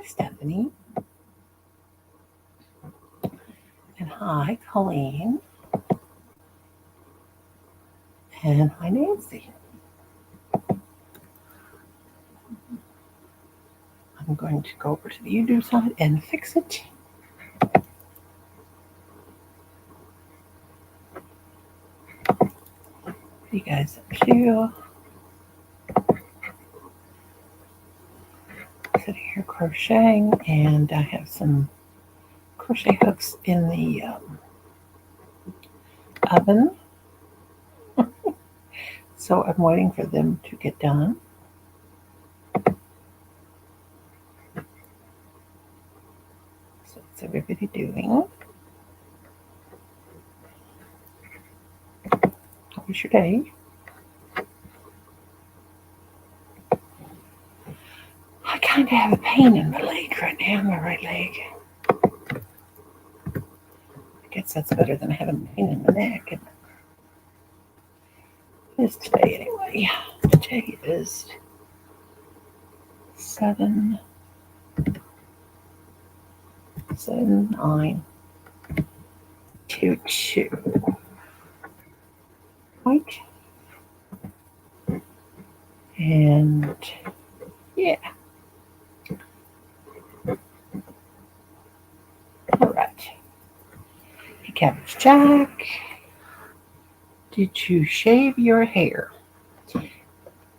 Stephanie. And hi, Colleen. And hi, Nancy. I'm going to go over to the YouTube side and fix it. You guys up to sitting here crocheting, and I have some crochet hooks in the oven. So I'm waiting for them to get done. So what's everybody doing? How was your day? I kind of have a pain in my leg right now, my right leg. I guess that's better than having pain in my neck. And it is today anyway. Today is 7/9/22. Right? And yeah. All right. Hey, Cabbage Jack. Did you shave your hair?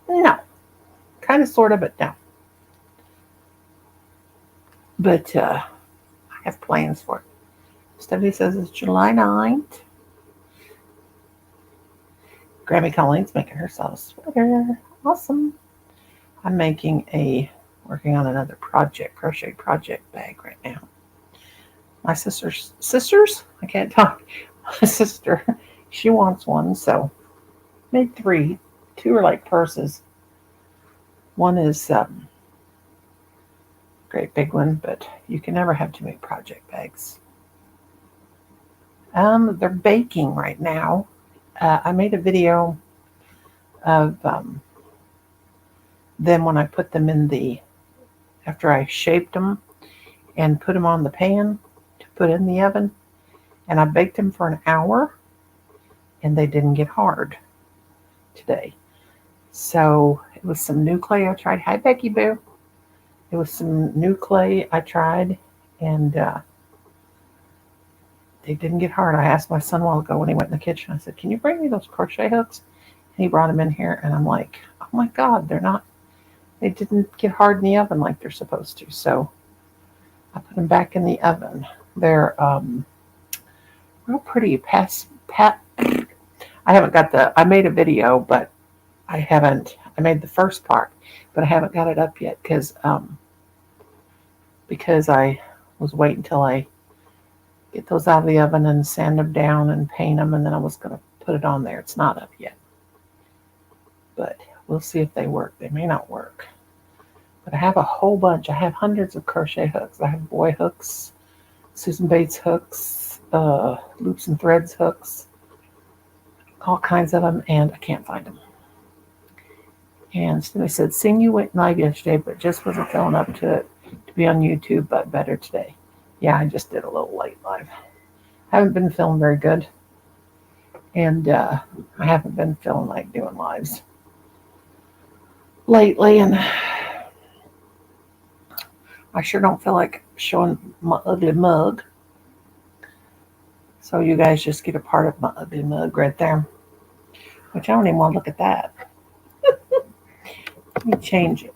No. Kind of, sort of, but no. But I have plans for it. Stephanie says it's July 9th. Grammy Colleen's making herself a sweater. Awesome. I'm working on another crochet project bag right now. My sisters? I can't talk. My sister, she wants one, so made 3. 2 are like purses. One is great big one, but you can never have too many project bags. They're baking right now. I made a video of them when I put them after I shaped them and put them on the pan to put in the oven. And I baked them for an hour, and they didn't get hard today. So it was some new clay I tried. Hi, Becky Boo. It was some new clay I tried, and they didn't get hard. I asked my son a while ago when he went in the kitchen. I said, "Can you bring me those crochet hooks?" And he brought them in here, and I'm like, "Oh my God, they didn't get hard in the oven like they're supposed to." So I put them back in the oven. They're real pretty. I haven't got I made a video, but I made the first part, but I haven't got it up yet because I was waiting till I get those out of the oven and sand them down and paint them, and then I was going to put it on there. It's not up yet, but we'll see if they work. They may not work, but I have a whole bunch. I have hundreds of crochet hooks. I have boy hooks, Susan Bates hooks, loops and threads hooks, all kinds of them, and I can't find them. And somebody said, "Sing, you went live yesterday, but just wasn't feeling up to it to be on YouTube, but better today." Yeah, I just did a little late live. I haven't been feeling very good, and I haven't been feeling like doing lives lately, and I sure don't feel like showing my ugly mug. So you guys just get a part of my ugly mug right there, which I don't even want to look at that. Let me change it.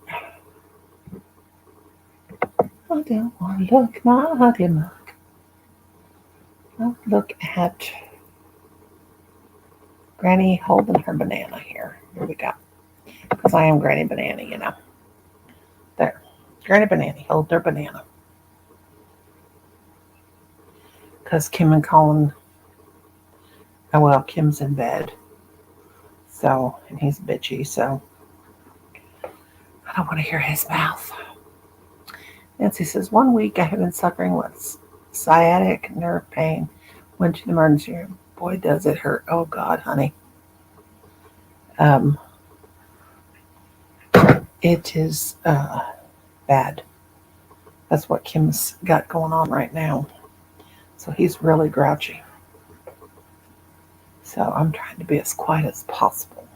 I don't want to look at my ugly mug. I'll look at Granny holding her banana here. Here we go. Because I am Granny Banana, you know. There. Granny Banana, hold their banana. Because Kim and Colin, Kim's in bed. So, and he's bitchy, so I don't want to hear his mouth. Nancy says, 1 week I have been suffering with sciatic nerve pain. Went to the emergency room. Boy, does it hurt. Oh, God, honey. It is bad. That's what Kim's got going on right now. So he's really grouchy. So I'm trying to be as quiet as possible.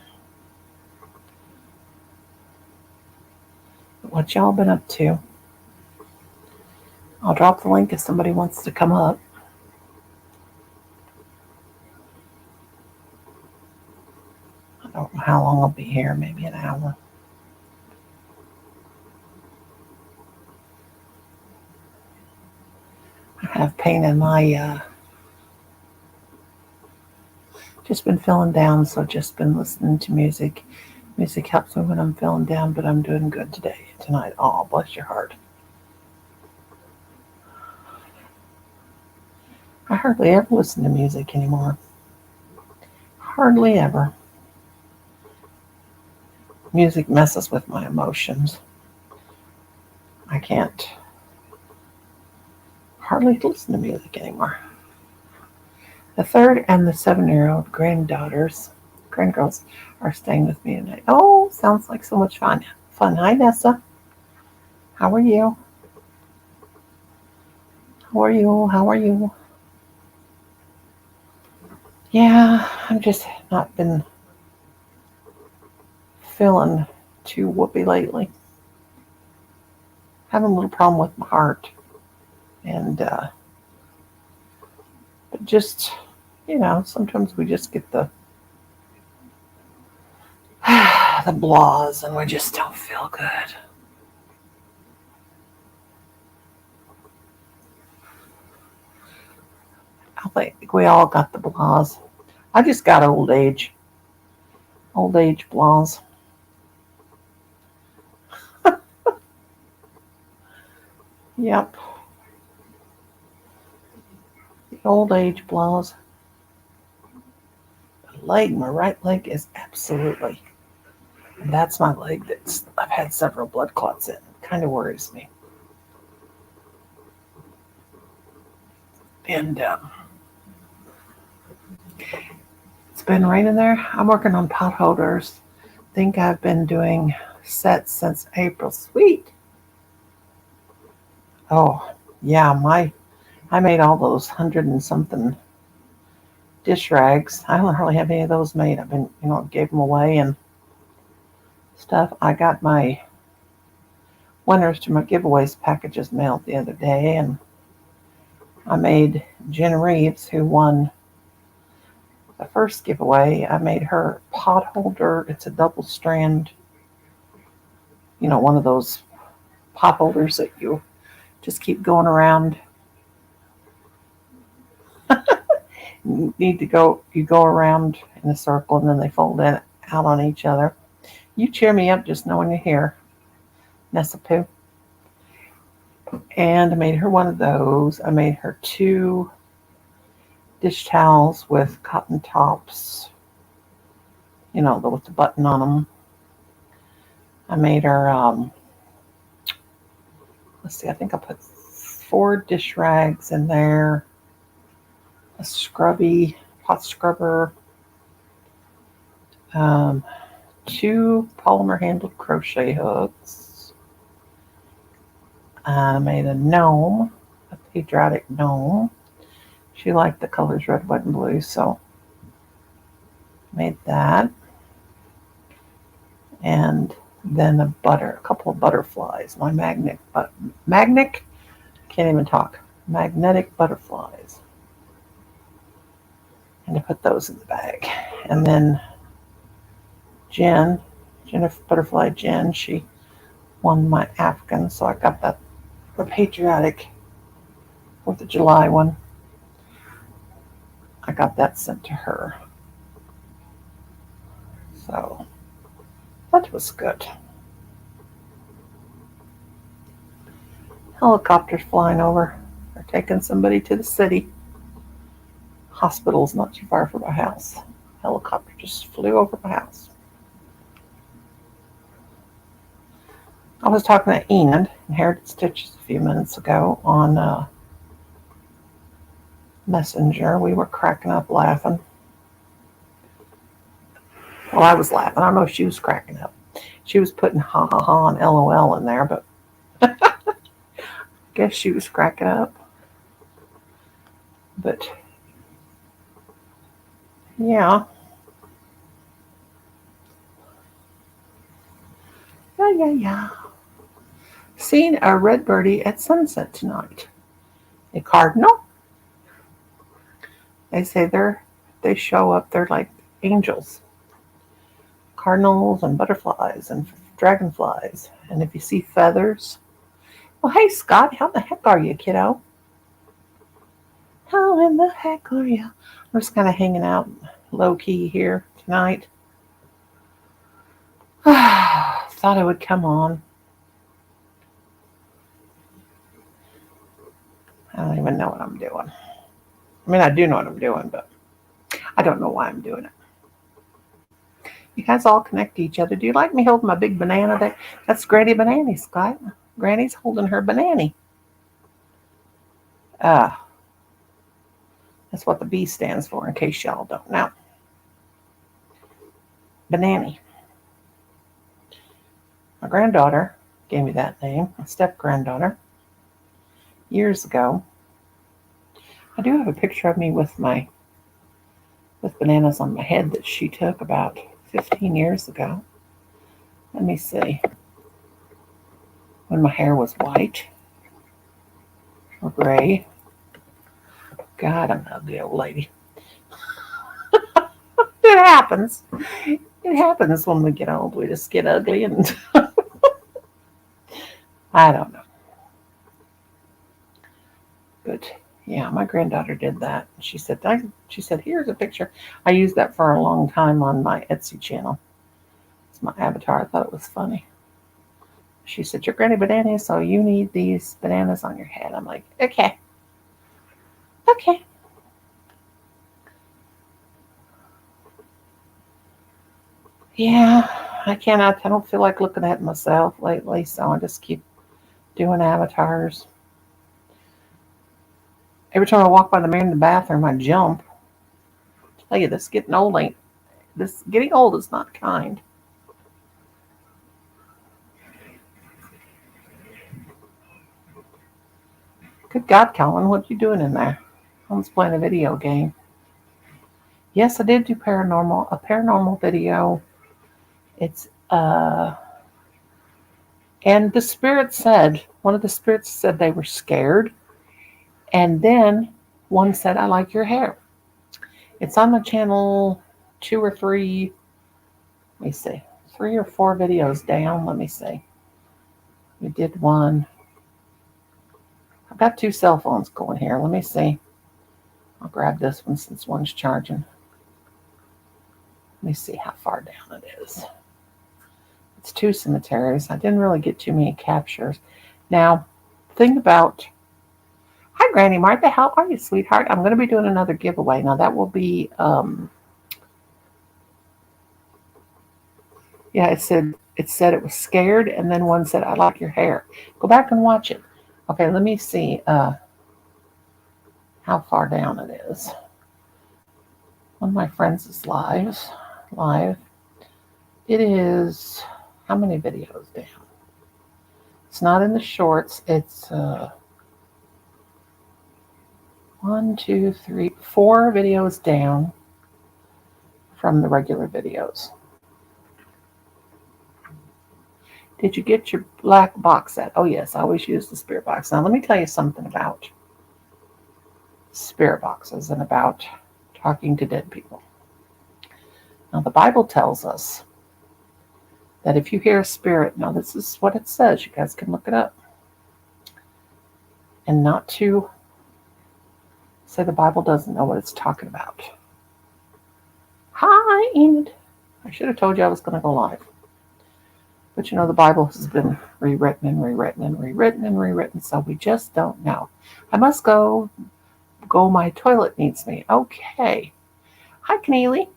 What y'all been up to? I'll drop the link if somebody wants to come up. I don't know how long I'll be here, maybe an hour. I have pain in my, just been feeling down, so just been listening to music. Music helps me when I'm feeling down, but I'm doing good tonight. Oh, bless your heart. I hardly ever listen to music anymore. Hardly ever. Music messes with my emotions. I can't hardly listen to music anymore. The 3rd and the 7-year-old grandgirls are staying with me tonight. Oh, sounds like so much fun. Hi, Nessa. How are you? How are you? How are you? Yeah, I've just not been feeling too whoopee lately. Having a little problem with my heart. And, but just, sometimes we just get the the blahs and we just don't feel good. I think we all got the blahs. I just got old age blahs. Yep, the old age blahs. My right leg is absolutely, and that's my leg I've had several blood clots in. Kind of worries me. And it's been raining there. I'm working on pot holders. Think I've been doing sets since April. Sweet. Oh, yeah, I made all those 100 and something dish rags. I don't hardly have any of those made. I've been, gave them away and stuff. I got my winners to my giveaways packages mailed the other day, and I made Jen Reeves, who won the first giveaway. I made her pot holder. It's a double strand, one of those pot holders that you just keep going around. You go around in a circle and then they fold out on each other. You cheer me up just knowing you're here, Nessa Poo. And I made her one of those. I made her 2 dish towels with cotton tops, with the button on them. I made her, let's see, I think I put 4 dish rags in there, a scrubby, pot scrubber, 2 polymer handled crochet hooks. I made a gnome, a patriotic gnome. She liked the colors red, white, and blue, so made that. And then a couple of butterflies. My magnetic, can't even talk. Magnetic butterflies. And I put those in the bag. And then Jennifer Butterfly Jen, she won my African, so I got that, the patriotic 4th of July one. I got that sent to her. So that was good. Helicopters flying over. They're taking somebody to the city. Hospital's not too far from my house. Helicopter just flew over my house. I was talking to Enid, Inherited Stitches, a few minutes ago on Messenger. We were cracking up laughing. Well, I was laughing. I don't know if she was cracking up. She was putting ha ha ha and LOL in there, but Guess she was cracking up. But yeah. Yeah. Seen a red birdie at sunset tonight. A cardinal? They say they show up, they're like angels. Cardinals and butterflies and dragonflies. And if you see feathers, well, hey, Scott, how the heck are you, kiddo? How in the heck are you? We're just kind of hanging out low key here tonight. Thought I would come on. I don't even know what I'm doing. I mean, I do know what I'm doing, but I don't know why I'm doing it. You guys all connect to each other. Do you like me holding my big banana there? That's Granny Banana, Scott. Granny's holding her banana. That's what the B stands for, in case y'all don't know. Banana. My granddaughter gave me that name, my step-granddaughter, years ago. I do have a picture of me with bananas on my head that she took about 15 years ago. Let me see. When my hair was white or gray. God, I'm an ugly old lady. It happens. It happens when we get old. We just get ugly and I don't know. But yeah, my granddaughter did that. She said, here's a picture. I used that for a long time on my Etsy channel. It's my avatar. I thought it was funny. She said, you're Granny Banana, so you need these bananas on your head. I'm like, okay. Okay. Yeah, I cannot. I don't feel like looking at myself lately, so I just keep doing avatars. Every time I walk by the mirror in the bathroom, I jump. I tell you, getting old is not kind. Good God, Colin, what are you doing in there? I was playing a video game. Yes, I did do a paranormal video. It's and one of the spirits said they were scared, and then one said, I like your hair. It's on the channel 2 or 3, let me see, 3 or 4 videos down. Let me see. We did one. I've got 2 cell phones going here. Let me see. I'll grab this one since one's charging. Let me see how far down it is. It's 2 cemeteries. I didn't really get too many captures. Now, think about, hi Granny Martha, how are you, sweetheart? I'm going to be doing another giveaway. Now that will be, yeah, it said it was scared, and then one said, I like your hair. Go back and watch it. Okay, let me see how far down it is. One of my friends is live. It is, how many videos down? It's not in the shorts. It's 1, 2, 3, 4 videos down from the regular videos. Did you get your black box set? Oh yes, I always use the spirit box. Now let me tell you something about spirit boxes and about talking to dead people. Now the Bible tells us that if you hear a spirit, now this is what it says, you guys can look it up, and not to say the Bible doesn't know what it's talking about. Hi, Enid. I should have told you I was going to go live. But the Bible has been rewritten and rewritten and rewritten and rewritten, so we just don't know. I must go. My toilet needs me. Okay. Hi, Keneally.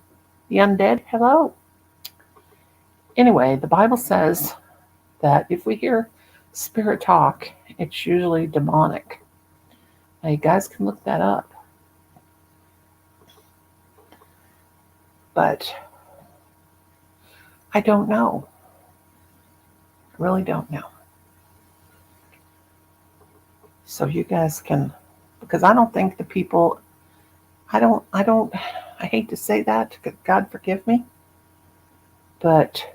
The undead. Hello. Anyway, the Bible says that if we hear spirit talk, it's usually demonic. Now, you guys can look that up. But I don't know. I really don't know. So you guys can, because I don't think the people, I hate to say that, God forgive me, but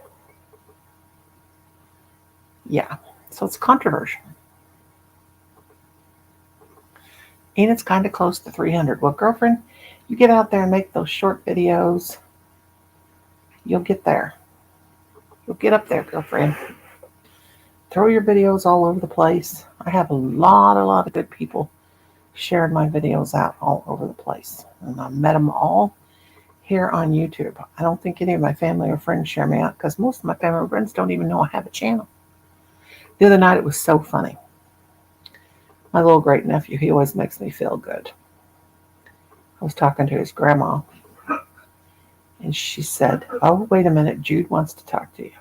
yeah, so it's controversial. And it's kind of close to 300. Well, girlfriend, you get out there and make those short videos, you'll get there. You'll get up there, girlfriend. Throw your videos all over the place. I have a lot of good people shared my videos out all over the place. And I met them all here on YouTube. I don't think any of my family or friends share me out because most of my family or friends don't even know I have a channel. The other night it was so funny. My little great nephew, he always makes me feel good. I was talking to his grandma and she said, "Oh, wait a minute, Jude wants to talk to you."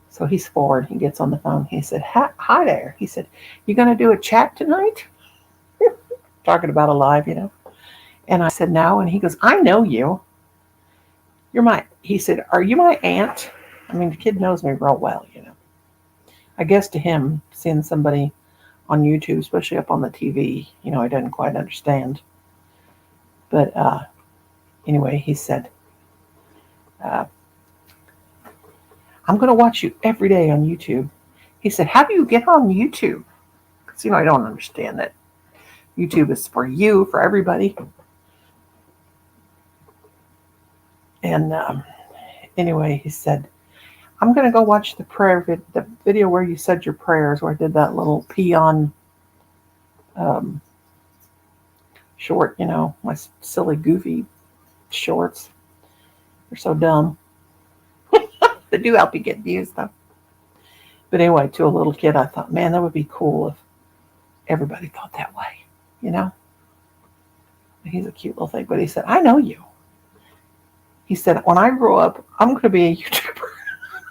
So he's forward. He gets on the phone. He said, "Hi there." He said, "You going to do a chat tonight?" Talking about a live, you know. And I said, "No." And he goes, "I know you. He said, "Are you my aunt?" I mean, the kid knows me real well, you know. I guess to him, seeing somebody on YouTube, especially up on the TV, you know, he doesn't quite understand. But anyway, he said, uh, "I'm going to watch you every day on YouTube." He said, "How do you get on YouTube?" Because, you know, I don't understand that YouTube is for you, for everybody. And anyway, he said, "I'm going to go watch the video where you said your prayers, where I did that little peon um, short, you know, my silly, goofy shorts. They're so dumb. They do help you get views, though. But anyway, to a little kid, I thought, man, that would be cool if everybody thought that way, you know? He's a cute little thing. But he said, "I know you." He said, "When I grow up, I'm going to be a YouTuber."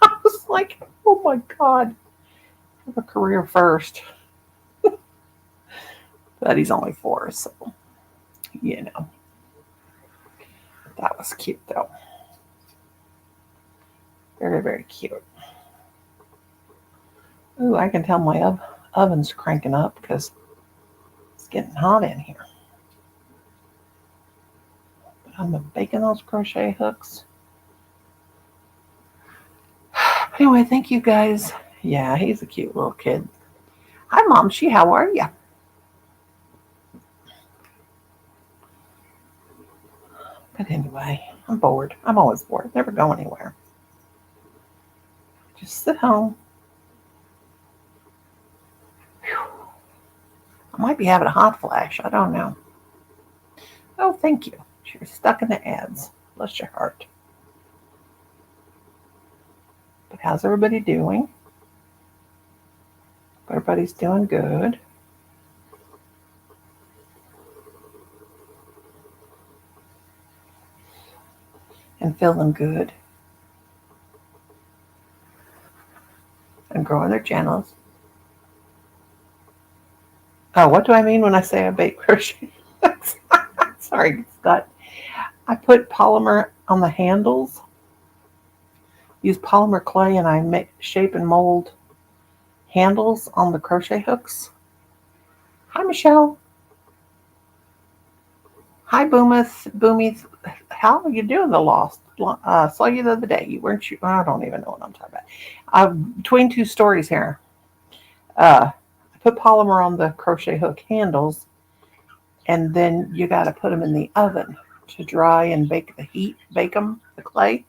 I was like, oh my God, I have a career first. But he's only 4, so, you know. That was cute, though. Very cute. Ooh, I can tell my oven's cranking up because it's getting hot in here. But I'm baking those crochet hooks. Anyway, thank you guys. Yeah, he's a cute little kid. Hi, Momshi, how are you? But anyway, I'm bored. I'm always bored. Never go anywhere. Just sit home. Whew. I might be having a hot flash. I don't know. Oh, thank you. You're stuck in the ads. Bless your heart. But how's everybody doing? Everybody's doing good. And feeling good. And growing their channels. Oh, what do I mean when I say I bake crochet? Sorry, Scott. I put polymer on the handles. Use polymer clay and I make shape and mold handles on the crochet hooks. Hi, Michelle. Hi, Boomies. How are you doing, the lost? Saw you the other day. You weren't you? I don't even know what I'm talking about. Between two stories here. I put polymer on the crochet hook handles, and then you got to put them in the oven to dry and bake them, the clay.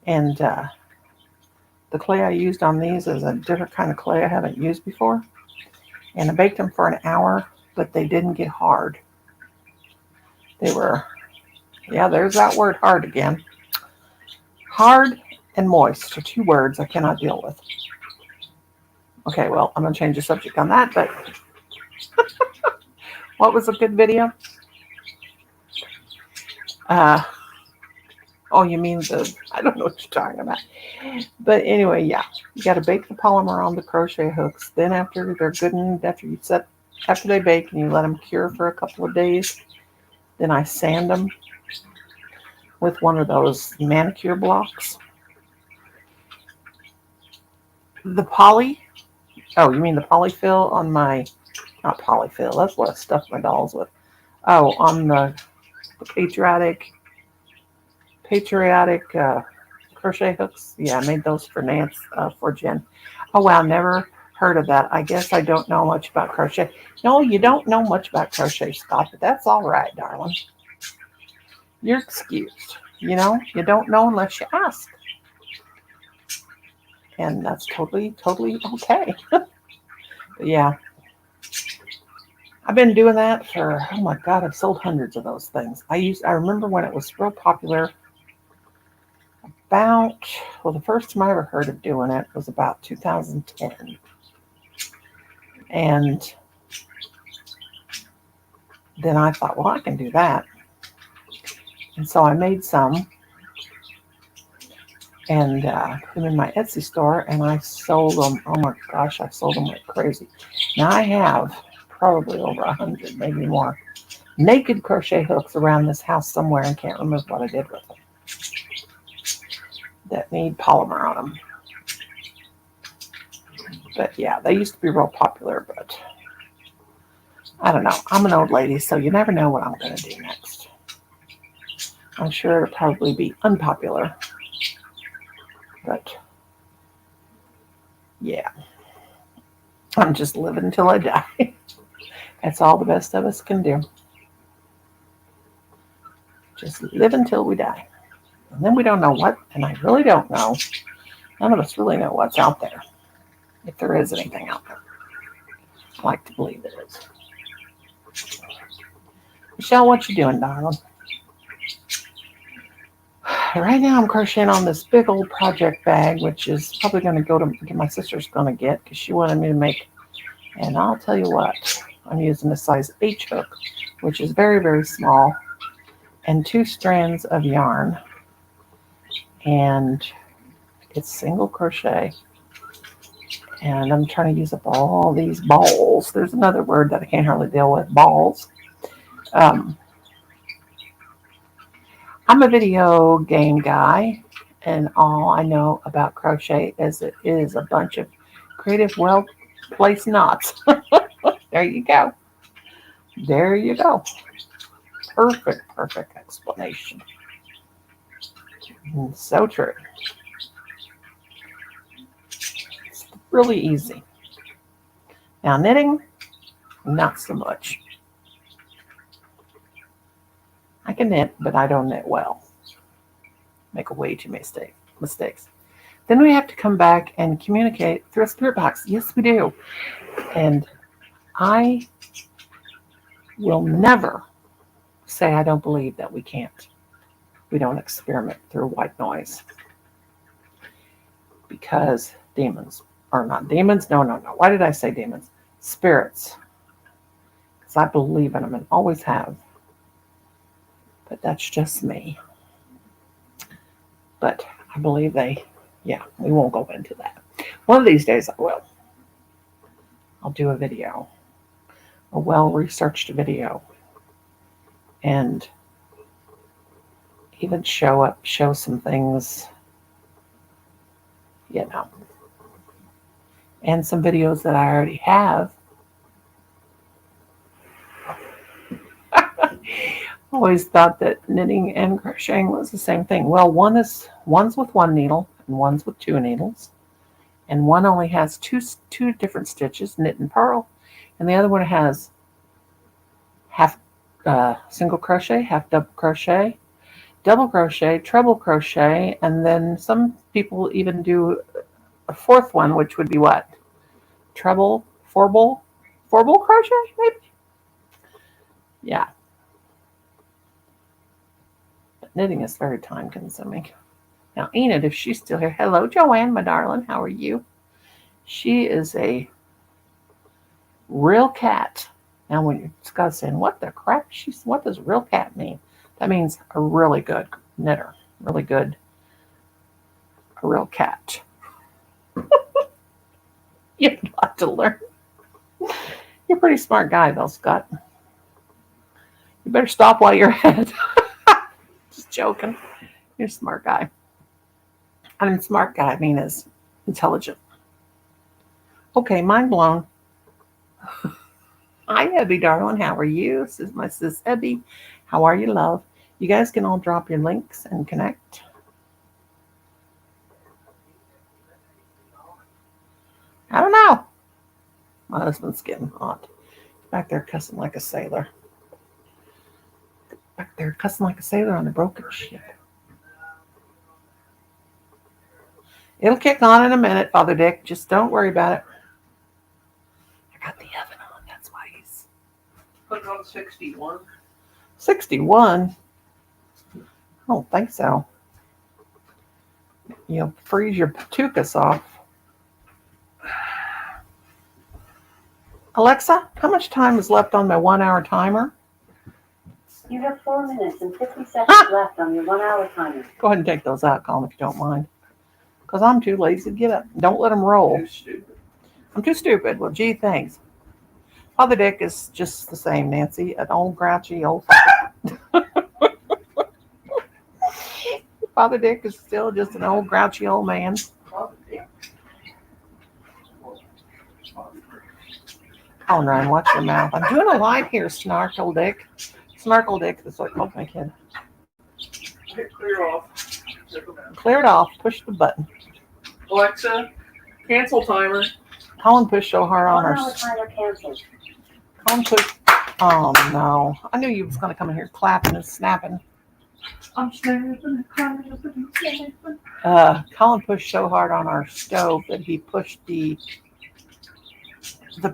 And the clay I used on these is a different kind of clay I haven't used before. And I baked them for an hour, but they didn't get hard. They were, yeah, there's that word, hard again. Hard and moist are 2 words I cannot deal with. Okay, well, I'm going to change the subject on that, but what was a good video? Oh, you mean I don't know what you're talking about. But anyway, yeah, you got to bake the polymer on the crochet hooks. Then after they're good and after they bake and you let them cure for a couple of days, then I sand them with one of those manicure blocks. The poly Oh, you mean the polyfill on my, not polyfill, that's what I stuff my dolls with. Oh, on the patriotic crochet hooks. Yeah, I made those for Nance, for Jen. Oh wow, never heard of that. I guess I don't know much about crochet. No, you don't know much about crochet, Scott, but that's all right, darling. You're excused. You don't know unless you ask. And that's totally, totally okay. But yeah, I've been doing that for, oh my God, I've sold hundreds of those things. I remember when it was real popular about, well, the first time I ever heard of doing it was about 2010. And then I thought, well, I can do that. And so I made some and put them in my Etsy store, and I sold them. Oh my gosh, I sold them like crazy. Now I have probably over 100, maybe more, naked crochet hooks around this house somewhere, and can't remember what I did with them, that need polymer on them. But yeah, they used to be real popular, but I don't know. I'm an old lady, so you never know what I'm going to do next. I'm sure it'll probably be unpopular, but yeah, I'm just living until I die. That's all the best of us can do. Just live until we die. And then we don't know what, and I really don't know. None of us really know what's out there, if there is anything out there. I like to believe there is. Michelle, what you doing, darling? Right now I'm crocheting on this big old project bag, which is probably going to go to my sister's going to get because she wanted me to make. And I'll tell you what, I'm using a size H hook, which is very, very small, and 2 strands of yarn. And it's single crochet. And I'm trying to use up all these balls. There's another word that I can't hardly deal with, balls. I'm a video game guy, and all I know about crochet is it is a bunch of creative, well-placed knots. There you go. There you go. Perfect, perfect explanation. So true. It's really easy. Now knitting, not so much. I can knit, but I don't knit well. Make way too many mistakes. Then we have to come back and communicate through a spirit box. Yes, we do. And I will never say I don't believe that we can't. We don't experiment through white noise. Because demons, or not demons, no. Why did I say demons? Spirits. Because I believe in them and always have. But that's just me. But I believe we won't go into that. One of these days I will. I'll do a video, a well-researched video, and even show some things, and some videos that I already have. Always thought that knitting and crocheting was the same thing. Well, one's with 1 needle and one's with 2 needles, and one only has two different stitches, knit and purl, and the other one has half single crochet, half double crochet, treble crochet, and then some people even do a 4th one, which would be what? Treble, fourble crochet, maybe? Yeah. But knitting is very time consuming. Now, Enid, if she's still here, hello, Joanne, my darling, how are you? She is a real cat. Now, when Scott's saying, what the crap? What does real cat mean? That means a really good knitter, a real cat. You have a lot to learn. You're a pretty smart guy, though, Scott. You better stop while you're ahead. Just joking. You're a smart guy. I mean, smart guy, I mean, is intelligent. Okay, mind blown. Hi, Ebby, darling. How are you? This is my sis, Ebby. How are you, love? You guys can all drop your links and connect. I don't know. My husband's getting hot. Back there cussing like a sailor. Back there cussing like a sailor on a broken ship. It'll kick on in a minute, Father Dick. Just don't worry about it. I got the oven on. That's why he's... Put it on 61. 61? I don't think so. You'll freeze your patukas off. Alexa, how much time is left on my 1 hour timer? You have 4 minutes and 50 seconds left on your 1 hour timer. Go ahead and take those out, Colin, if you don't mind. Because I'm too lazy to get up. Don't let them roll. Too stupid. I'm too stupid. Well, gee, thanks. Father Dick is just the same, Nancy. An old grouchy old Father Dick is still just an old grouchy old man. Oh, Ryan, watch your mouth. I'm doing a live here, Snarkle Dick. Snarkle Dick, that's what I called my kid. Hit clear off. Clear it off. Push the button. Alexa, cancel timer. Colin pushed so hard on 1 her. hour timer canceled. Colin pushed. Oh, no. I knew you was going to come in here clapping and snapping. I'm snapping and clapping and snapping. Colin pushed so hard on our stove that he pushed the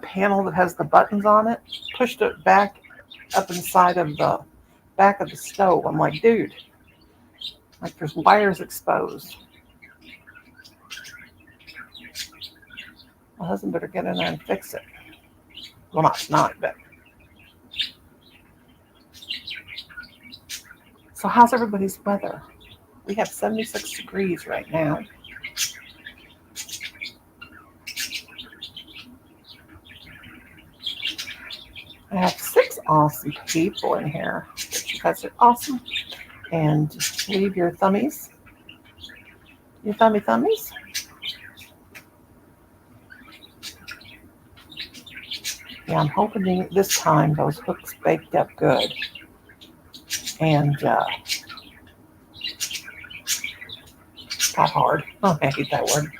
panel that has the buttons on it, pushed it back up inside of the back of the stove. I'm like, dude, like there's wires exposed. My husband better get in there and fix it. Well, not tonight, but. So how's everybody's weather? We have 76 degrees right now. I have 6 awesome people in here. You guys are awesome. And leave your thummies. Your thummies. Yeah, I'm hoping this time those hooks baked up good. And got hard. Oh, I hate that word.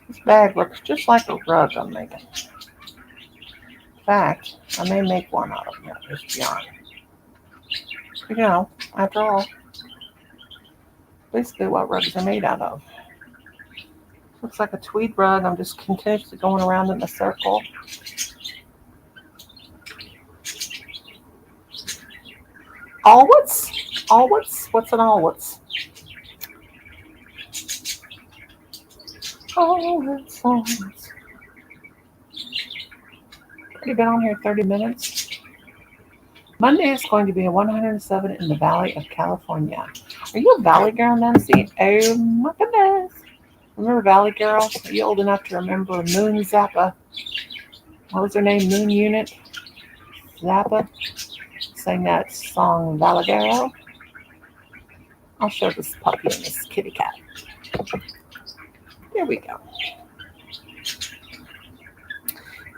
This bag looks just like a rug I'm making. In fact, I may make one out of this yarn. But, after all, basically what rugs are made out of. Looks like a tweed rug. I'm just continuously going around in a circle. Allwitz? What's an Allwitz? Allwitz. Already been on here 30 minutes. Monday is going to be a 107 in the Valley of California. Are you a Valley girl, Nancy? Oh my goodness. Remember Valley Girl? Are you old enough to remember Moon Zappa? What was her name? Moon Unit? Zappa? Sang that song Valley Girl. I'll show this puppy and this kitty cat. Here we go.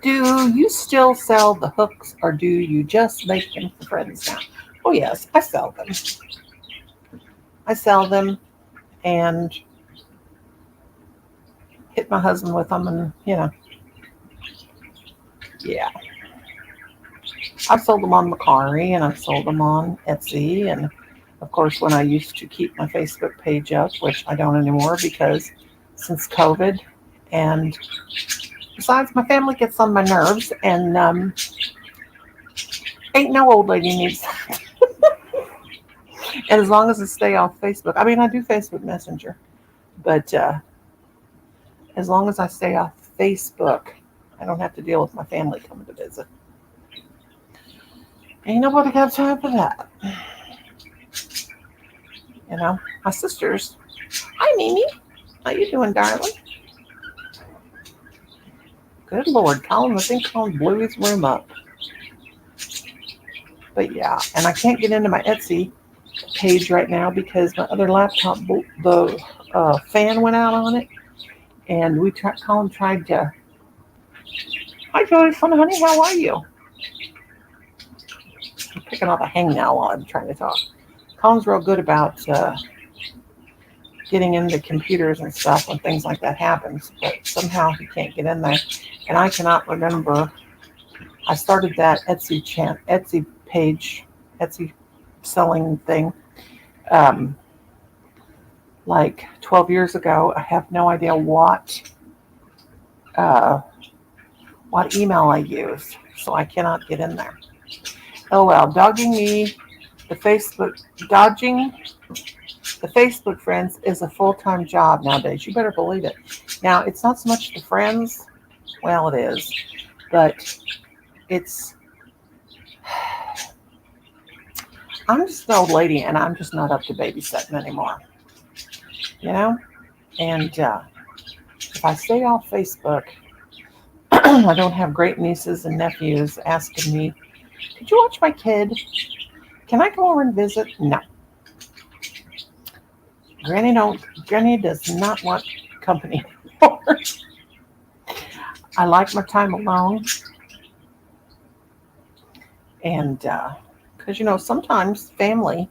Do you still sell the hooks or do you just make them for friends now? Oh yes, I sell them. I sell them and hit my husband with them and, yeah. I've sold them on Mercari and I've sold them on Etsy. And of course, when I used to keep my Facebook page up, which I don't anymore because since COVID, and besides, my family gets on my nerves and ain't no old lady needs that. And as long as I stay off Facebook, I mean, I do Facebook Messenger, but as long as I stay off Facebook, I don't have to deal with my family coming to visit. Ain't nobody got time for that. My sisters. Hi, Mimi. How you doing, darling? Good Lord, Colin, I think Colin blew his room up. But yeah, and I can't get into my Etsy page right now because my other laptop, the fan went out on it, and Colin tried to. Hi, Joyce, honey, how are you? I'm picking up a hangnail while I'm trying to talk. Colin's real good about getting into computers and stuff when things like that happens, but somehow he can't get in there. And I cannot remember. I started that Etsy page, Etsy selling thing, like 12 years ago. I have no idea what email I used, so I cannot get in there. Oh well, dodging the Facebook friends is a full-time job nowadays. You better believe it. Now, it's not so much the friends. Well, it is, but it's. I'm just an old lady, and I'm just not up to babysitting anymore. You know, and if I stay off Facebook, I don't have great nieces and nephews asking me, "Could you watch my kid? Can I go over and visit?" No. Granny does not want company anymore. I like my time alone. And because, sometimes family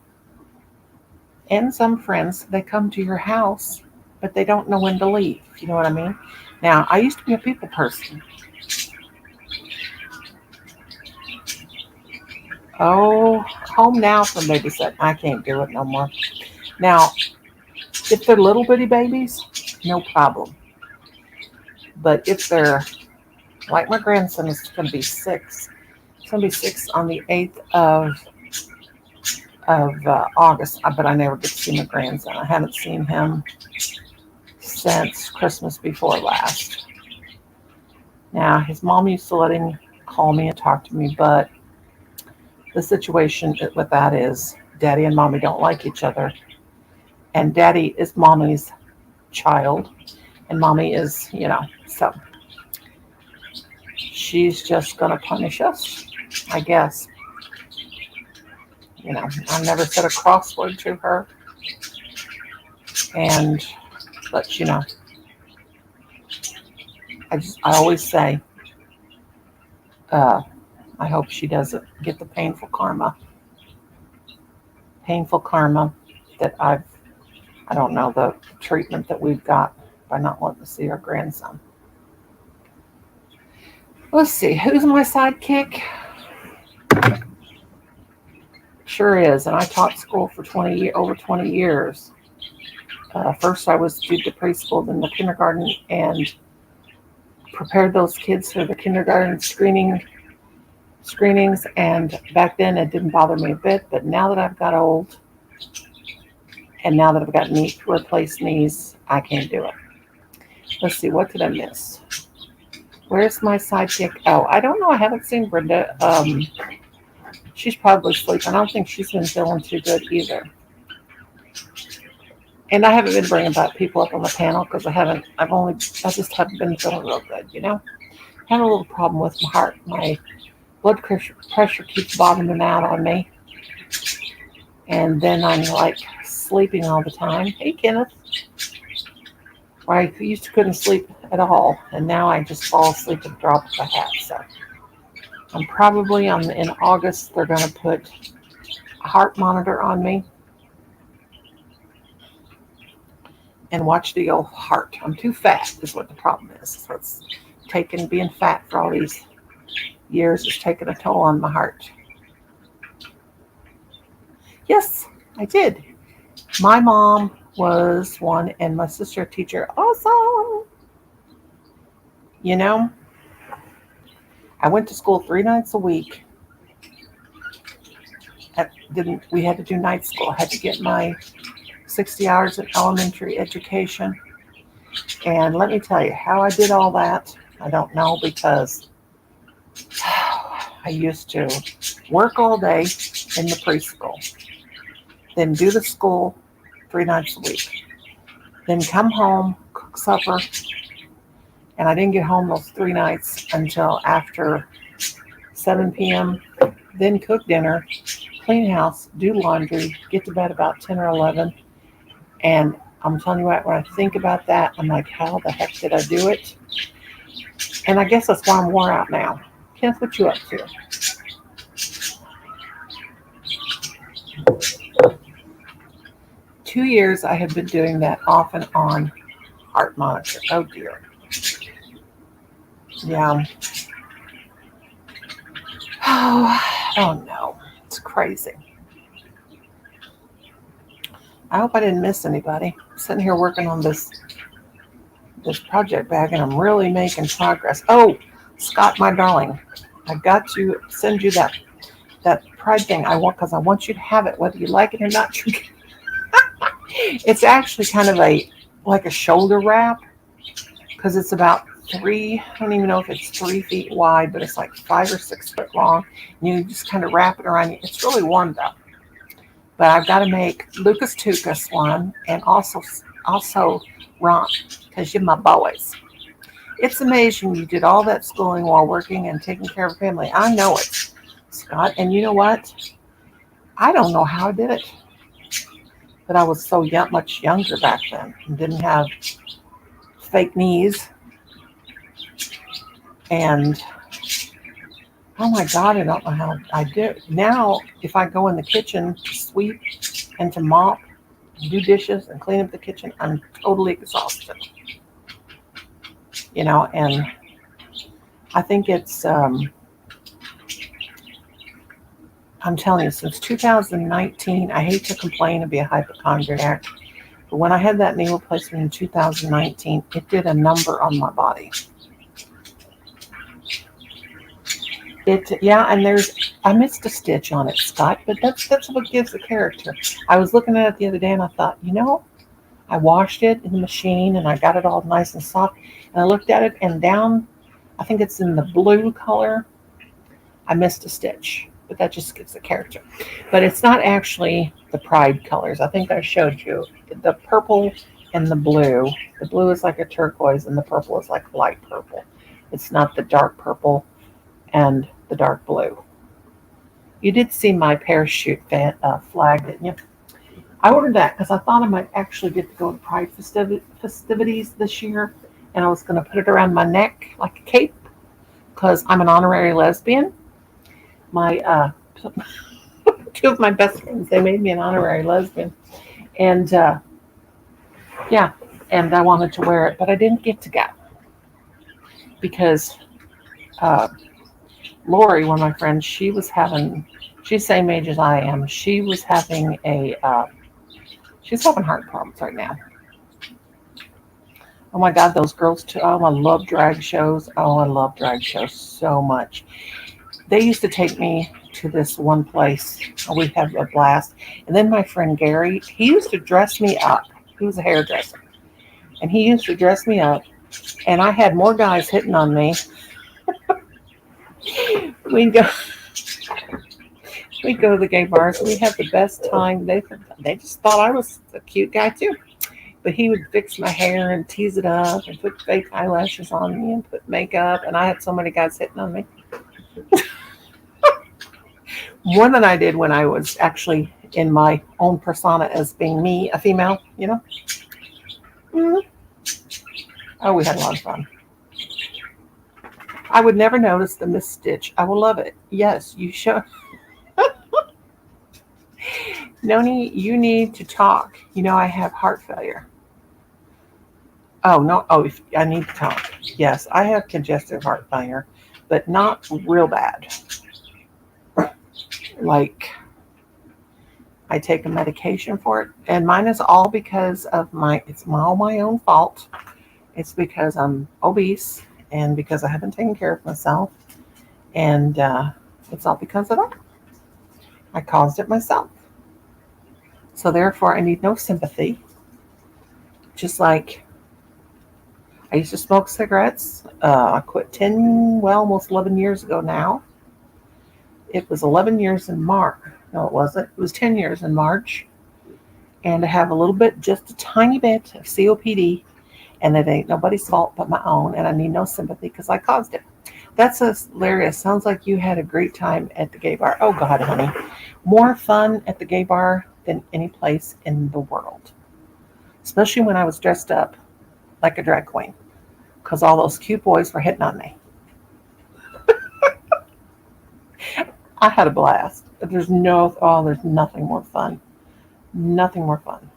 and some friends, they come to your house, but they don't know when to leave. You know what I mean? Now, I used to be a people person. Oh, home now from babysitting. I can't do it no more. Now, if they're little bitty babies, no problem. But if they're like my grandson is going to be 6. He's going to be 6 on the 8th of August. But I never get to see my grandson. I haven't seen him since Christmas before last. Now, his mom used to let him call me and talk to me, but the situation with that is Daddy and Mommy don't like each other. And Daddy is Mommy's child, and Mommy is, so she's just going to punish us, I guess. I never said a crossword to her. But I always say, I hope she doesn't get the painful karma that I don't know, the treatment that we've got by not wanting to see our grandson. Let's see, who's my sidekick? Sure is, and I taught school for over 20 years. First, I did the preschool, then the kindergarten, and prepared those kids for the kindergarten screenings. And back then, it didn't bother me a bit. But now that I've got old, and now that I've got replaced knees, I can't do it. Let's see, what did I miss? Where's my sidekick? Oh, I don't know. I haven't seen Brenda. She's probably asleep. I don't think she's been feeling too good either. And I haven't been bringing people up on the panel because I just haven't been feeling real good, Having a little problem with my heart. My blood pressure keeps bottoming out on me. And then I'm like sleeping all the time. Hey, Kenneth. I used to couldn't sleep at all. And now I just fall asleep at the drop of a hat. So I'm probably in August, they're going to put a heart monitor on me and watch the old heart. I'm too fat is what the problem is. So it's being fat for all these years is taking a toll on my heart. Yes, I did. My mom was one and my sister a teacher. Awesome. I went to school 3 nights a week. We had to do night school. I had to get my 60 hours of elementary education. And let me tell you, how I did all that, I don't know, because I used to work all day in the preschool, then do the school 3 nights a week, then come home, cook supper, and I didn't get home those 3 nights until after 7 p.m., then cook dinner, clean house, do laundry, get to bed about 10 or 11, and I'm telling you what, when I think about that, I'm like, how the heck did I do it? And I guess that's why I'm wore out now. Kenneth, what you up to? 2 years I have been doing that off and on heart monitor. Oh dear. Yeah. Oh no. It's crazy. I hope I didn't miss anybody. I'm sitting here working on this project bag and I'm really making progress. Oh, Scott, my darling, I got to send you that pride thing I want because I want you to have it, whether you like it or not. It's actually kind of like a shoulder wrap because it's about I don't even know if it's 3 feet wide, but it's like 5 or 6 foot long. And you just kind of wrap it around you. It's really warm though. But I've got to make Lucas Tukas one and also Ron because you're my boys. It's amazing you did all that schooling while working and taking care of family. I know it, Scott. And you know what? I don't know how I did it. But I was so much younger back then and didn't have fake knees. And oh my God, I don't know how I do it. Now, if I go in the kitchen to sweep and to mop, do dishes and clean up the kitchen, I'm totally exhausted. And I think it's, I'm telling you, since 2019, I hate to complain and be a hypochondriac, but when I had that knee replacement in 2019, it did a number on my body. And I missed a stitch on it, Scott, but that's what gives the character. I was looking at it the other day and I thought, I washed it in the machine and I got it all nice and soft. And I looked at it and down, I think it's in the blue color, I missed a stitch, but that just gives the character. But it's not actually the pride colors. I think I showed you the purple and the blue. The blue is like a turquoise and the purple is like light purple. It's not the dark purple and the dark blue. You did see my parachute flag, didn't you? I ordered that because I thought I might actually get to go to Pride festivities this year, and I was going to put it around my neck like a cape because I'm an honorary lesbian. My two of my best friends, they made me an honorary lesbian, and and I wanted to wear it, but I didn't get to go because Lori, one of my friends, she's the same age as I am. She was having she's having heart problems right now. Oh my God, those girls too. Oh, I love drag shows. Oh, I love drag shows so much. They used to take me to this one place. We'd have a blast. And then my friend Gary, he used to dress me up. He was a hairdresser. And he used to dress me up. And I had more guys hitting on me. We'd go to the gay bars. We'd have the best time. They just thought I was a cute guy too. But he would fix my hair and tease it up and put fake eyelashes on me and put makeup. And I had so many guys hitting on me. More than I did when I was actually in my own persona as being me, a female, Mm-hmm. Oh, we had a lot of fun. I would never notice the missed stitch. I will love it. Yes, you should. Noni, you need to talk. I have heart failure. Oh, no. Oh, I need to talk. Yes, I have congestive heart failure, but not real bad. Like, I take a medication for it, and mine is all because of it's all my own fault. It's because I'm obese and because I haven't taken care of myself, and it's all because of that. I caused it myself. So therefore, I need no sympathy. Just like I used to smoke cigarettes. I quit almost 11 years ago now. It was 11 years in March. No, it wasn't. It was 10 years in March. And I have just a tiny bit of COPD. And it ain't nobody's fault but my own. And I need no sympathy because I caused it. That's hilarious. Sounds like you had a great time at the gay bar. Oh, God, honey. More fun at the gay bar than any place in the world. especially when I was dressed up like a drag queen, because all those cute boys were hitting on me. I had a blast. There's nothing more fun. Nothing more fun.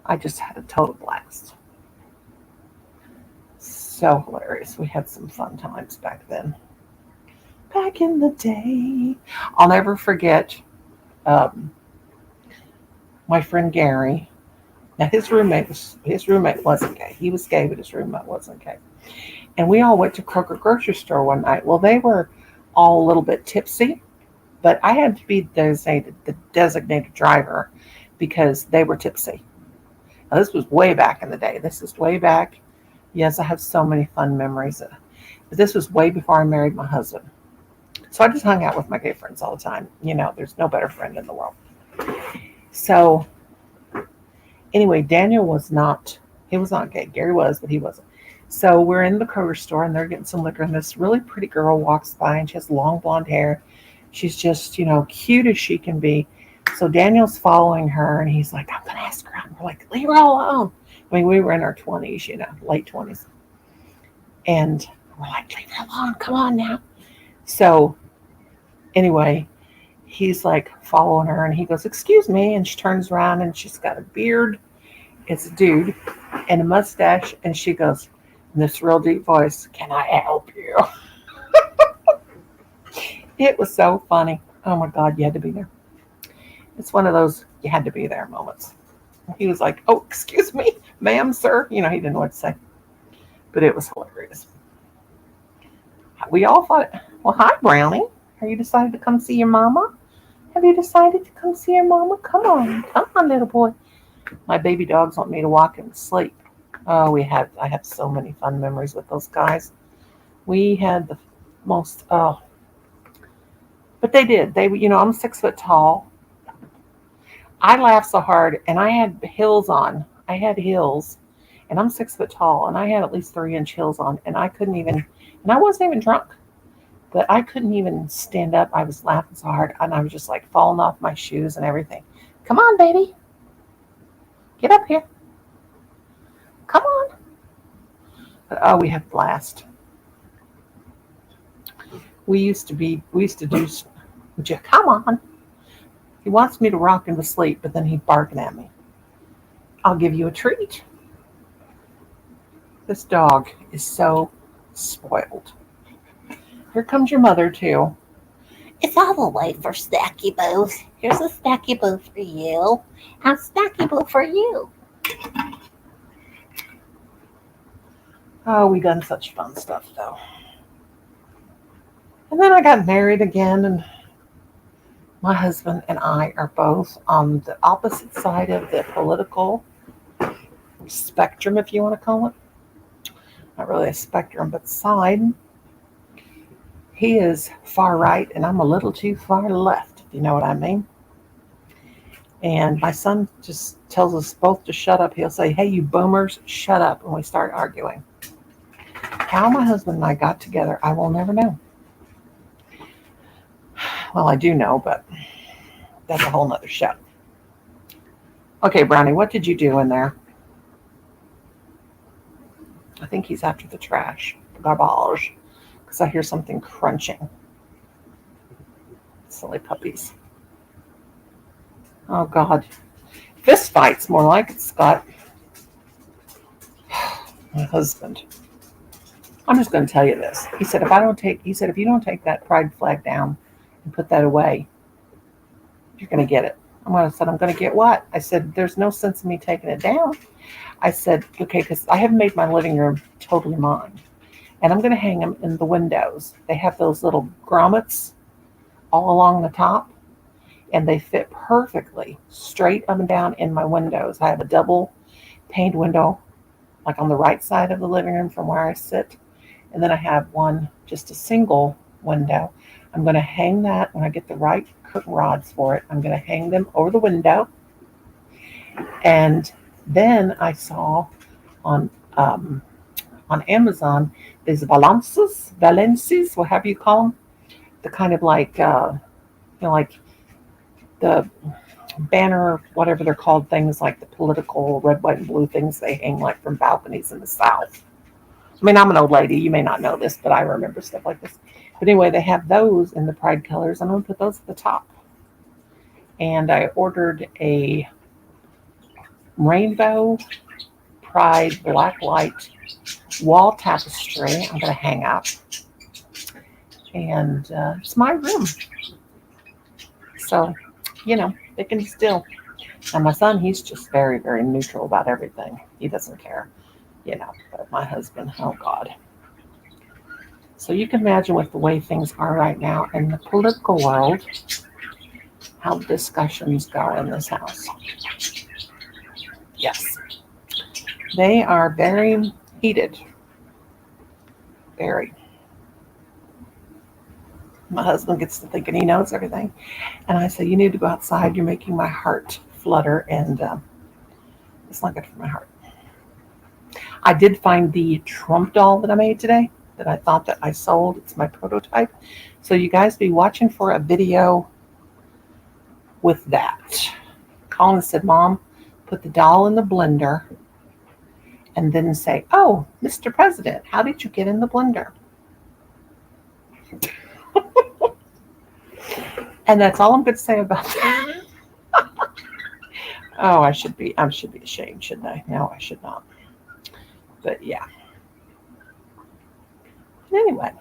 I just had a total blast. So hilarious. We had some fun times back then. Back in the day. I'll never forget um, my friend Gary. Now his roommate wasn't gay. He was gay, but his roommate wasn't gay. And we all went to Kroger grocery store one night. Well, they were all a little bit tipsy, but I had to be the designated driver because they were tipsy. Now, this was way back in the day. This is way back. Yes, I have so many fun memories. But this was way before I married my husband. So I just hung out with my gay friends all the time. There's no better friend in the world. So anyway, Daniel was not gay. Gary was, but he wasn't. So we're in the Kroger store and they're getting some liquor, and this really pretty girl walks by and she has long blonde hair. She's just, cute as she can be. So Daniel's following her and he's like, I'm going to ask her out. And we're like, leave her alone. I mean, we were in our 20s, late 20s. And we're like, leave her alone. Come on now. So anyway, he's like following her and he goes, excuse me. And she turns around and she's got a beard. It's a dude and a mustache. And she goes, in this real deep voice, can I help you? It was so funny. Oh my God, you had to be there. It's one of those you had to be there moments. He was like, oh, excuse me, ma'am, sir. He didn't know what to say. But it was hilarious. We all thought, well, hi, Brownie. Have you decided to come see your mama? Have you decided to come see your mama? Come on, little boy. My baby dogs want me to walk him to sleep. Oh, I have so many fun memories with those guys. We had the most, but they did. I'm 6 foot tall. I laughed so hard and I had heels on. I had heels and I'm 6 foot tall and I had at least 3-inch heels on and I wasn't even drunk, but I couldn't even stand up. I was laughing so hard and I was just like falling off my shoes and everything. Come on, baby. Get up here. Come on. But, oh, we had a blast. We used to do, would you come on? He wants me to rock him to sleep, but then he's barking at me. I'll give you a treat. This dog is so spoiled. Here comes your mother, too. It's all the way for Snacky Boo. Here's a Snacky Boo for you. And Snacky Boo for you. Oh, we done such fun stuff, though. And then I got married again, and my husband and I are both on the opposite side of the political spectrum, if you want to call it. Not really a spectrum, but side. He is far right, and I'm a little too far left, if you know what I mean. And my son just tells us both to shut up. He'll say, hey, you boomers, shut up, when we start arguing. How my husband and I got together, I will never know. Well, I do know, but that's a whole nother show. Okay, Brownie, what did you do in there? I think he's after the trash, the garbage, because I hear something crunching. Silly puppies. Oh, God. Fist fights, more like it, Scott. My husband. I'm just going to tell you this. He said, if you don't take that pride flag down and put that away, you're going to get it. I'm going to get what? I said, there's no sense in me taking it down. I said, okay, because I have made my living room totally mine. And I'm going to hang them in the windows. They have those little grommets all along the top. And they fit perfectly straight up and down in my windows. I have a double paned window, like on the right side of the living room from where I sit. And then I have one, just a single window. I'm going to hang that when I get the right curtain rods for it. I'm going to hang them over the window. And then I saw on Amazon these Valences, whatever you call them. The kind of like, like the banner, whatever they're called, things like the political red, white, and blue things they hang like from balconies in the South. I mean, I'm an old lady. You may not know this, but I remember stuff like this. But anyway, they have those in the pride colors. I'm going to put those at the top. And I ordered a rainbow pride black light wall tapestry I'm going to hang up. And it's my room. So, you know, they can still. And my son, he's just very, very neutral about everything. He doesn't care, you know. But my husband, oh God. So you can imagine with the way things are right now in the political world, how discussions go in this house. Yes. They are very heated. Very. My husband gets to thinking he knows everything. And I say, you need to go outside. You're making my heart flutter. And it's not good for my heart. I did find the Trump doll that I made today that I thought that I sold. It's my prototype. So you guys be watching for a video with that. Colin said, Mom, put the doll in the blender and then say, oh, Mr. President, how did you get in the blender? And that's all I'm going to say about that. Oh, I should be ashamed, shouldn't I? No, I should not. But yeah. Anyway,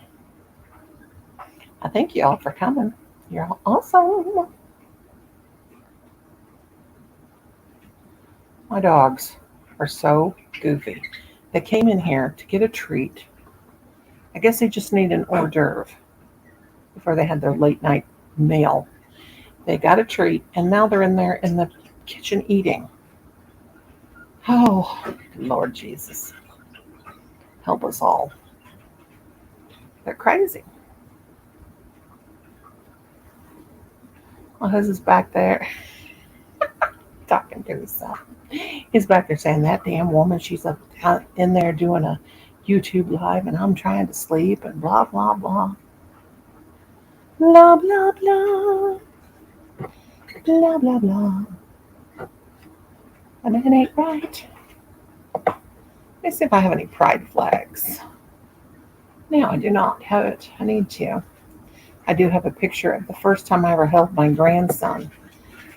I thank you all for coming. You're all awesome. My dogs are so goofy. They came in here to get a treat. I guess they just need an hors d'oeuvre before they had their late night meal. They got a treat, and now they're in there in the kitchen eating. Oh, Lord Jesus. Help us all. They're crazy. My husband's back there talking to himself. He's back there saying, that damn woman, she's up in there doing a YouTube live, and I'm trying to sleep, and blah, blah, blah. Blah, blah, blah. Blah, blah, blah. And it ain't right. Let me see if I have any pride flags. No, I do not have it. I need to. I do have a picture of the first time I ever held my grandson.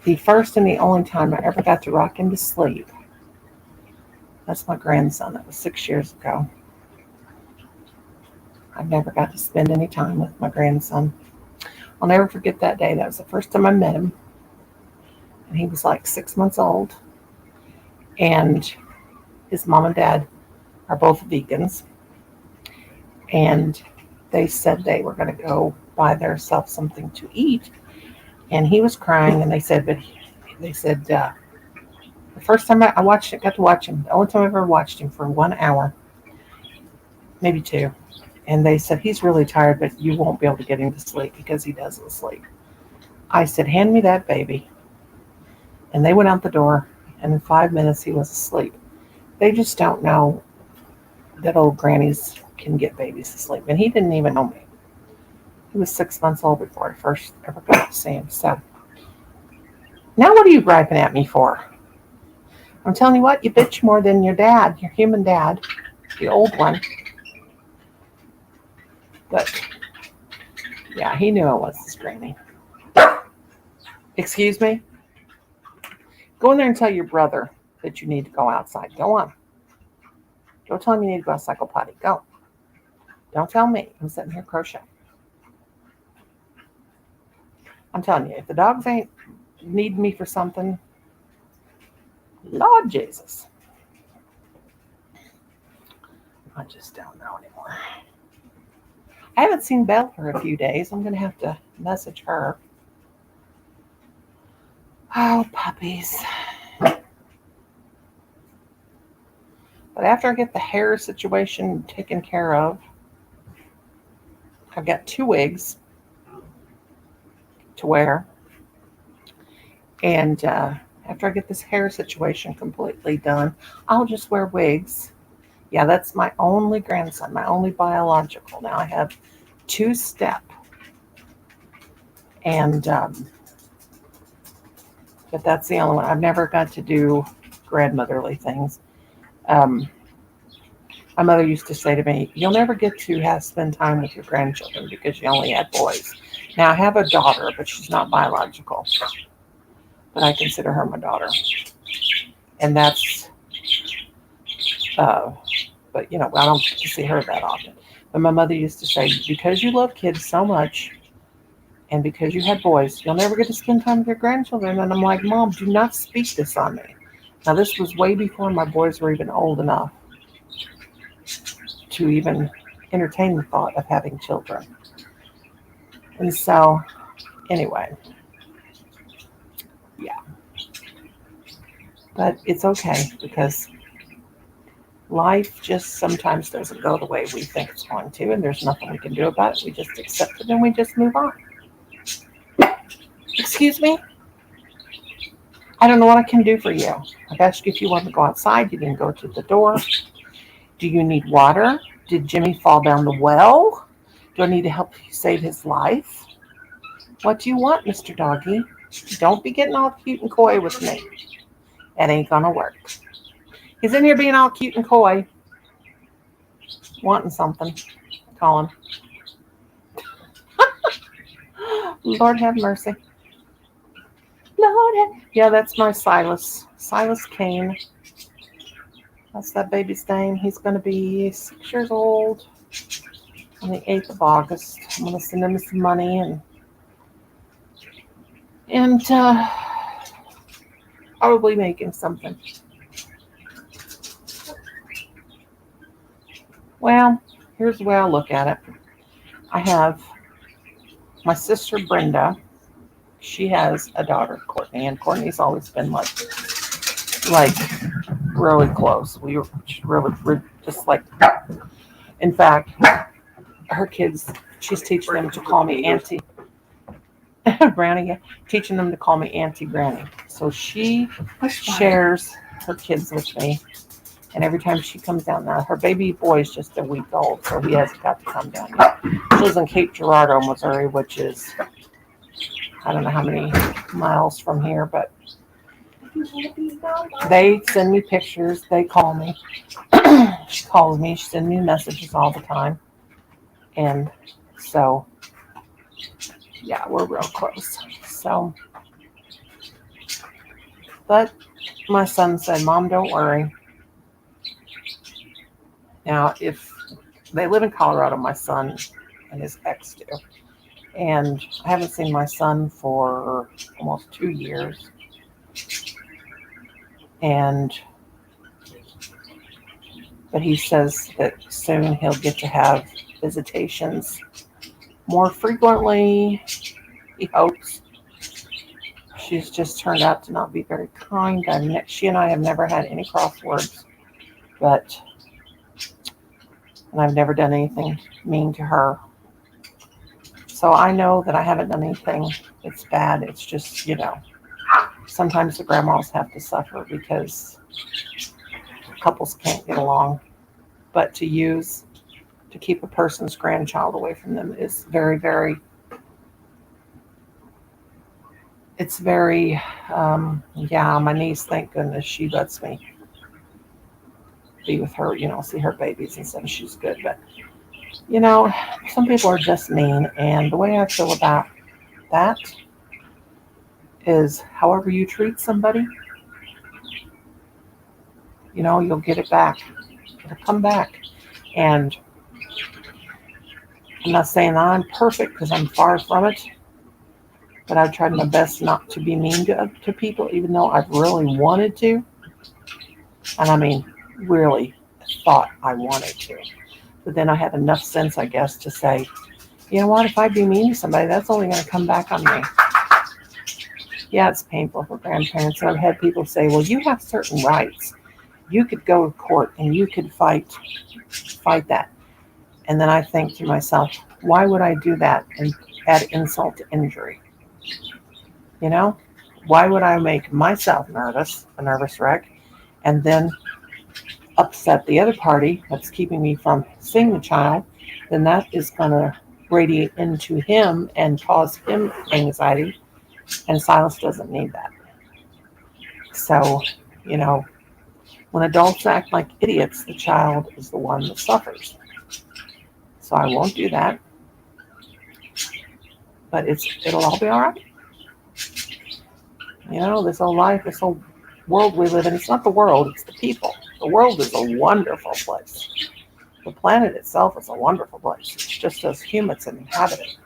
The first and the only time I ever got to rock him to sleep. That's my grandson. That was 6 years ago. I never got to spend any time with my grandson. I'll never forget that day. That was the first time I met him. And he was like 6 months old. And his mom and dad are both vegans. And they said they were going to go buy themselves something to eat. And he was crying. And they said, the first time I got to watch him, the only time I ever watched him for 1 hour, maybe 2. And they said, he's really tired, but you won't be able to get him to sleep because he doesn't sleep. I said, hand me that baby. And they went out the door, and in 5 minutes, he was asleep. They just don't know that old grannies can get babies to sleep. And he didn't even know me. He was 6 months old before I first ever got to see him. So, now what are you griping at me for? I'm telling you what, you bitch more than your dad, your human dad, the old one. But, yeah, he knew I was his granny. Excuse me? Go in there and tell your brother that you need to go outside. Go on. Go tell him you need to go outside, go potty. Go. Don't tell me. I'm sitting here crocheting. I'm telling you, if the dogs ain't needing me for something, Lord Jesus. I just don't know anymore. I haven't seen Belle for a few days. I'm going to have to message her. Oh, puppies. But after I get the hair situation taken care of, I've got 2 wigs to wear. And after I get this hair situation completely done, I'll just wear wigs. Yeah, that's my only grandson, my only biological. Now I have 2-step. And But that's the only one. I've never got to do grandmotherly things. My mother used to say to me, "You'll never get to spend time with your grandchildren because you only had boys." Now, I have a daughter, but she's not biological. But I consider her my daughter. And that's, but you know, I don't get to see her that often. But my mother used to say, because you love kids so much and because you had boys, you'll never get to spend time with your grandchildren. And I'm like, Mom, do not speak this on me. Now, this was way before my boys were even old enough to even entertain the thought of having children. And so, anyway, yeah. But it's okay because life just sometimes doesn't go the way we think it's going to, and there's nothing we can do about it. We just accept it and we just move on. Excuse me? I don't know what I can do for you. I've asked you if you want to go outside. You didn't go to the door. Do you need water? Did Jimmy fall down the well? Do I need to help you save his life? What do you want, Mr. Doggy? Don't be getting all cute and coy with me. That ain't gonna work. He's in here being all cute and coy. Wanting something. Call him. Lord have mercy. Lord have... Yeah, that's my Silas. Silas Kane. That's that baby's name. He's going to be 6 years old on the 8th of August. I'm going to send him some money and probably make him something. Well, here's the way I look at it. I have my sister Brenda. She has a daughter, Courtney, and Courtney's always been like really close. We were just like, in fact, her kids, she's teaching them to call me Auntie Granny, teaching them to call me Auntie Granny. So she shares her kids with me. And every time she comes down now, her baby boy is just a week old, so he hasn't got to come down yet. She lives in Cape Girardeau, Missouri, which is, I don't know how many miles from here, but they send me pictures. They call me. She calls me. She sends me messages all the time. And so, yeah, we're real close. So, but my son said, Mom, don't worry. Now, if they live in Colorado, my son and his ex do. And I haven't seen my son for almost 2 years. But he says that soon he'll get to have visitations more frequently, he hopes. She's just turned out to not be very kind. She and I have never had any crosswords, and I've never done anything mean to her. So I know that I haven't done anything that's bad. It's just, sometimes the grandmas have to suffer because couples can't get along. But to keep a person's grandchild away from them is very, very, it's very, my niece, thank goodness she lets me be with her, see her babies and stuff. She's good. But, some people are just mean. And the way I feel about that is however you treat somebody, you'll get it back. It'll come back. And I'm not saying that I'm perfect because I'm far from it, but I've tried my best not to be mean to people, even though I've really wanted to. And I mean, really thought I wanted to. But then I had enough sense, I guess, to say, you know what, if I be mean to somebody, that's only going to come back on me. Yeah, it's painful for grandparents. I've had people say, well, you have certain rights. You could go to court and you could fight that. And then I think to myself, why would I do that and add insult to injury? Why would I make myself nervous, a nervous wreck, and then upset the other party that's keeping me from seeing the child? Then that is going to radiate into him and cause him anxiety. And Silas doesn't need that. So, you know, when adults act like idiots, the child is the one that suffers. So I won't do that. But it'll all be all right. You know, this whole life, this whole world we live in, it's not the world, it's the people. The world is a wonderful place. The planet itself is a wonderful place. It's just us humans inhabiting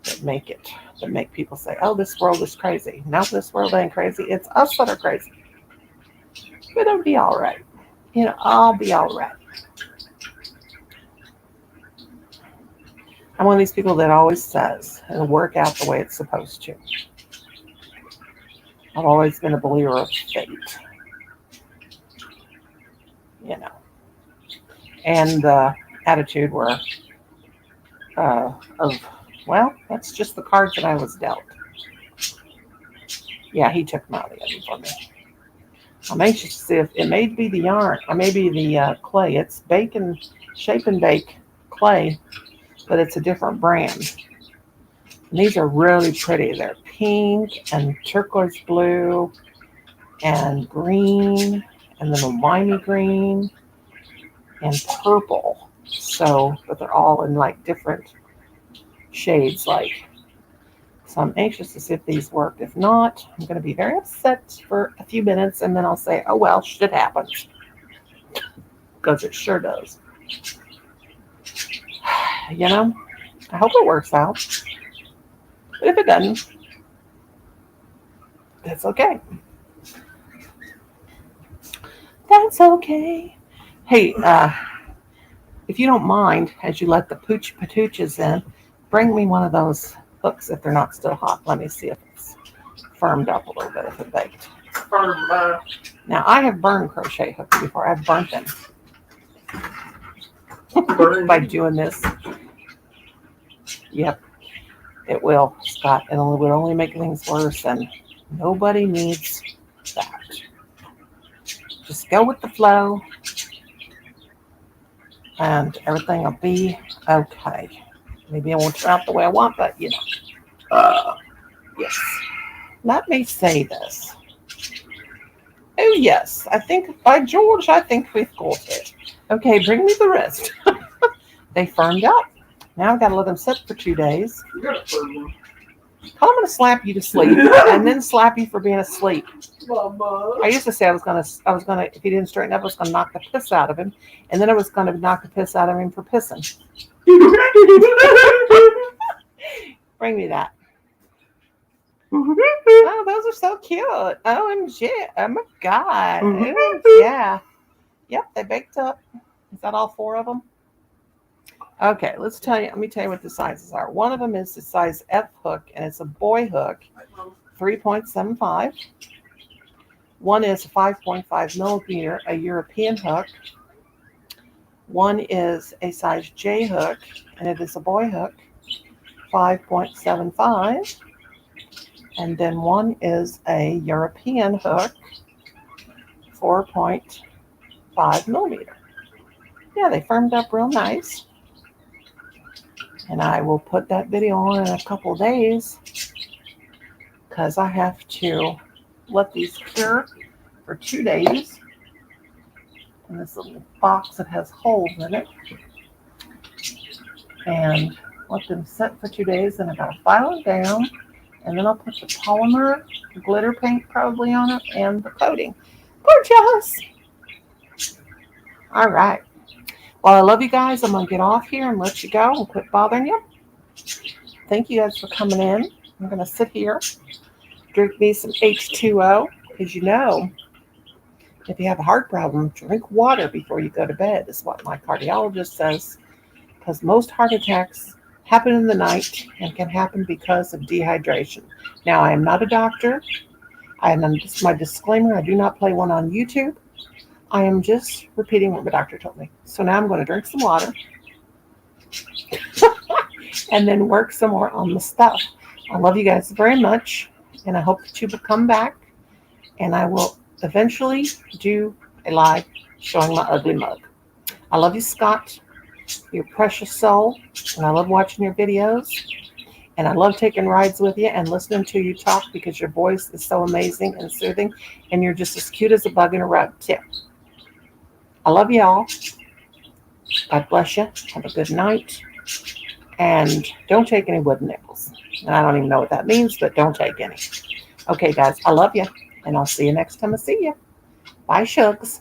that make people say, oh, this world is crazy. No, this world ain't crazy. It's us that are crazy. But it'll be all right. You know, I'll be all right. I'm one of these people that always says it'll work out the way it's supposed to. I've always been a believer of fate. You know. And the attitude where well, that's just the cards that I was dealt. Yeah, he took them out of the oven for me. I'm anxious to see if it may be the yarn, or maybe the clay. It's shape and bake clay, but it's a different brand. And these are really pretty. They're pink and turquoise blue and green and then a limey green and purple. So, but they're all in like different shades like. So I'm anxious to see if these work. If not, I'm going to be very upset for a few minutes and then I'll say, oh well, shit happens. Because it sure does. You know, I hope it works out. But if it doesn't, that's okay. That's okay. Hey, if you don't mind, as you let the pooch patooches in, bring me one of those hooks if they're not still hot. Let me see if it's firmed up a little bit if it baked. Now, I have burned crochet hooks before. I've burnt them by doing this. Yep, it will, Scott. And it will only make things worse, and nobody needs that. Just go with the flow, and everything will be okay. Maybe it won't turn out the way I want, but you know. Yes. Let me say this. Oh, yes. I think, by George, I think we've got it. Okay, bring me the rest. They firmed up. Now I've got to let them sit for 2 days. You got a firm one. I'm going to slap you to sleep and then slap you for being asleep. Mama. I used to say I was gonna, if he didn't straighten up, I was gonna knock the piss out of him, and then I was gonna knock the piss out of him for pissing. Bring me that. Oh, those are so cute. OMG. Oh my God. Ooh, yeah. Yep, they baked up. Is that all 4 of them? Okay, let me tell you what the sizes are. One of them is the size F hook, and it's a boy hook, 3.75. One is 5.5 millimeter, a European hook. One is a size J hook, and it is a boy hook, 5.75. And then one is a European hook, 4.5 millimeter. Yeah, they firmed up real nice. And I will put that video on in a couple of days because I have to let these cure for 2 days in this little box that has holes in it, and let them set for 2 days. And I gotta file it down, and then I'll put the polymer glitter paint probably on it and the coating. Gorgeous. All right. Well, I love you guys. I'm gonna get off here and let you go and quit bothering you. Thank you guys for coming in. I'm gonna sit here, drink me some H2O, because you know, if you have a heart problem, drink water before you go to bed, is what my cardiologist says, because most heart attacks happen in the night and can happen because of dehydration. Now, I am not a doctor. This is my disclaimer. I do not play one on YouTube. I am just repeating what my doctor told me. So now I'm going to drink some water and then work some more on the stuff. I love you guys very much, and I hope that you will come back, and I will eventually do a live showing my ugly mug. I love you, Scott, your precious soul, and I love watching your videos. And I love taking rides with you and listening to you talk because your voice is so amazing and soothing. And you're just as cute as a bug in a rug, too. I love you all. God bless you. Have a good night. And don't take any wooden nickels. And I don't even know what that means, but don't take any. Okay, guys, I love you. And I'll see you next time I see you. Bye, Shugs.